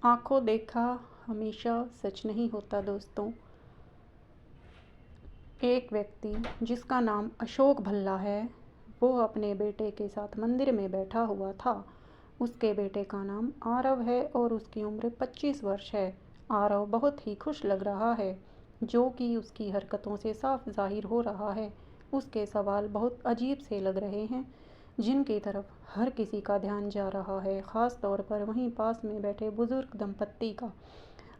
आंखों देखा हमेशा सच नहीं होता दोस्तों। एक व्यक्ति जिसका नाम अशोक भल्ला है, वो अपने बेटे के साथ मंदिर में बैठा हुआ था। उसके बेटे का नाम आरव है और उसकी उम्र 25 वर्ष है। आरव बहुत ही खुश लग रहा है, जो कि उसकी हरकतों से साफ जाहिर हो रहा है। उसके सवाल बहुत अजीब से लग रहे हैं, जिनकी तरफ हर किसी का ध्यान जा रहा है, ख़ास तौर पर वहीं पास में बैठे बुजुर्ग दंपत्ति का।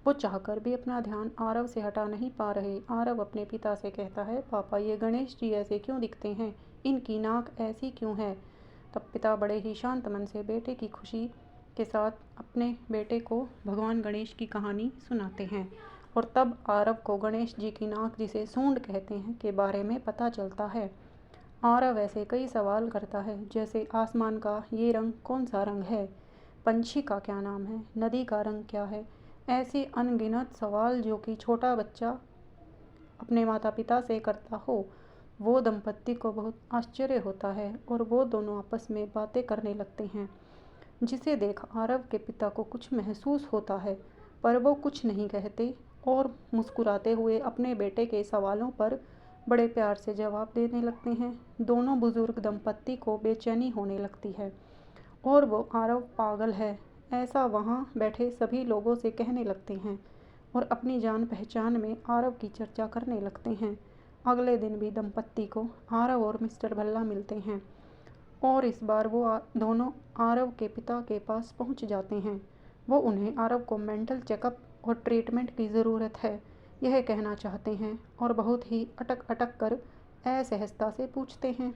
वो चाहकर भी अपना ध्यान आरव से हटा नहीं पा रहे। आरव अपने पिता से कहता है, पापा ये गणेश जी ऐसे क्यों दिखते हैं? इनकी नाक ऐसी क्यों है? तब पिता बड़े ही शांत मन से बेटे की खुशी के साथ अपने बेटे को भगवान गणेश की कहानी सुनाते हैं। और तब आरव को गणेश जी की नाक, जिसे सूंड कहते हैं, के बारे में पता चलता है। आरव ऐसे कई सवाल करता है, जैसे आसमान का ये रंग कौन सा रंग है, पंछी का क्या नाम है, नदी का रंग क्या है। ऐसे अनगिनत सवाल जो कि छोटा बच्चा अपने माता पिता से करता हो। वो दंपत्ति को बहुत आश्चर्य होता है और वो दोनों आपस में बातें करने लगते हैं, जिसे देख आरव के पिता को कुछ महसूस होता है, पर वो कुछ नहीं कहते और मुस्कुराते हुए अपने बेटे के सवालों पर बड़े प्यार से जवाब देने लगते हैं। दोनों बुजुर्ग दंपत्ति को बेचैनी होने लगती है और वो आरव पागल है ऐसा वहाँ बैठे सभी लोगों से कहने लगते हैं और अपनी जान पहचान में आरव की चर्चा करने लगते हैं। अगले दिन भी दंपत्ति को आरव और मिस्टर भल्ला मिलते हैं और इस बार वो दोनों आरव के पिता के पास पहुंच जाते हैं। वो उन्हें आरव को मेंटल चेकअप और ट्रीटमेंट की ज़रूरत है यह कहना चाहते हैं और बहुत ही अटक अटक कर असहजता से पूछते हैं,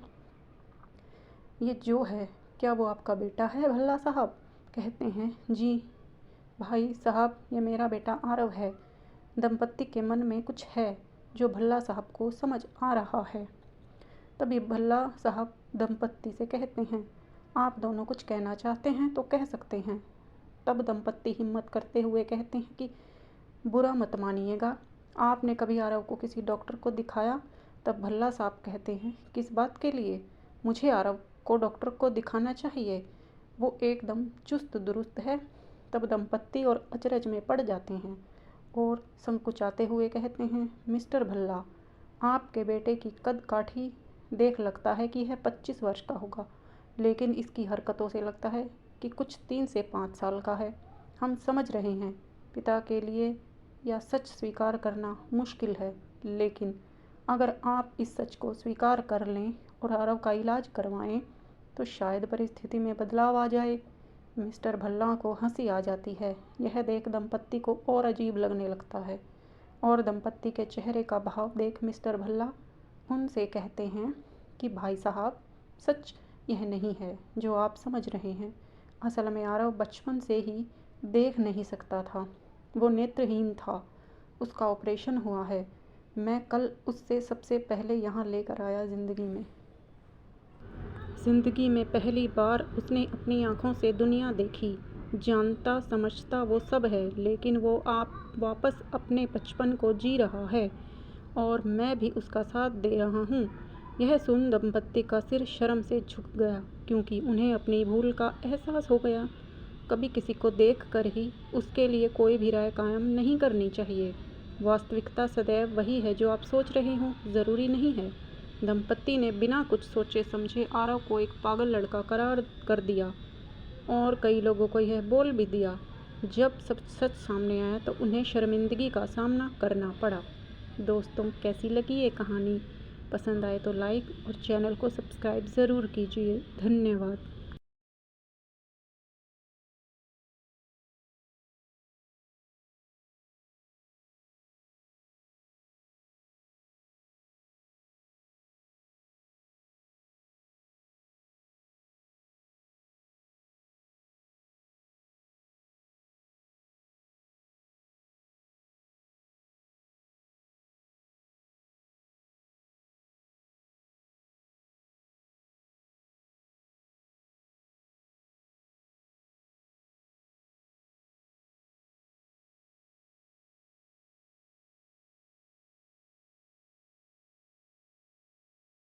ये जो है क्या वो आपका बेटा है भल्ला साहब? कहते हैं, जी भाई साहब, ये मेरा बेटा आरव है। दंपत्ति के मन में कुछ है जो भल्ला साहब को समझ आ रहा है। तभी भल्ला साहब दंपत्ति से कहते हैं, आप दोनों कुछ कहना चाहते हैं तो कह सकते हैं। तब दंपत्ति हिम्मत करते हुए कहते हैं कि बुरा मत मानिएगा, आपने कभी आरव को किसी डॉक्टर को दिखाया? तब भल्ला साहब कहते हैं, किस बात के लिए? मुझे आरव को डॉक्टर को दिखाना चाहिए, वो एकदम चुस्त दुरुस्त है। तब दंपत्ति और अचरज में पड़ जाते हैं और संकुचाते हुए कहते हैं, मिस्टर भल्ला, आपके बेटे की कद काठी देख लगता है कि यह 25 वर्ष का होगा, लेकिन इसकी हरकतों से लगता है कि कुछ 3 से 5 साल का है। हम समझ रहे हैं पिता के लिए यह सच स्वीकार करना मुश्किल है, लेकिन अगर आप इस सच को स्वीकार कर लें और आरव का इलाज करवाएं तो शायद परिस्थिति में बदलाव आ जाए। मिस्टर भल्ला को हंसी आ जाती है। यह देख दंपत्ति को और अजीब लगने लगता है और दंपत्ति के चेहरे का भाव देख मिस्टर भल्ला उनसे कहते हैं कि भाई साहब, सच यह नहीं है जो आप समझ रहे हैं। असल में आरव बचपन से ही देख नहीं सकता था, वो नेत्रहीन था। उसका ऑपरेशन हुआ है। मैं कल उससे सबसे पहले यहाँ लेकर आया। ज़िंदगी में पहली बार उसने अपनी आँखों से दुनिया देखी। जानता समझता वो सब है, लेकिन वो आप वापस अपने बचपन को जी रहा है और मैं भी उसका साथ दे रहा हूँ। यह सुन दंपत्ति का सिर शर्म से झुक गया, क्योंकि उन्हें अपनी भूल का एहसास हो गया। कभी किसी को देख कर ही उसके लिए कोई भी राय कायम नहीं करनी चाहिए। वास्तविकता सदैव वही है जो आप सोच रहे हो, ज़रूरी नहीं है। दंपत्ति ने बिना कुछ सोचे समझे आरव को एक पागल लड़का करार कर दिया और कई लोगों को यह बोल भी दिया। जब सब सच सामने आया तो उन्हें शर्मिंदगी का सामना करना पड़ा। दोस्तों, कैसी लगी ये कहानी? पसंद आए तो लाइक और चैनल को सब्सक्राइब ज़रूर कीजिए। धन्यवाद।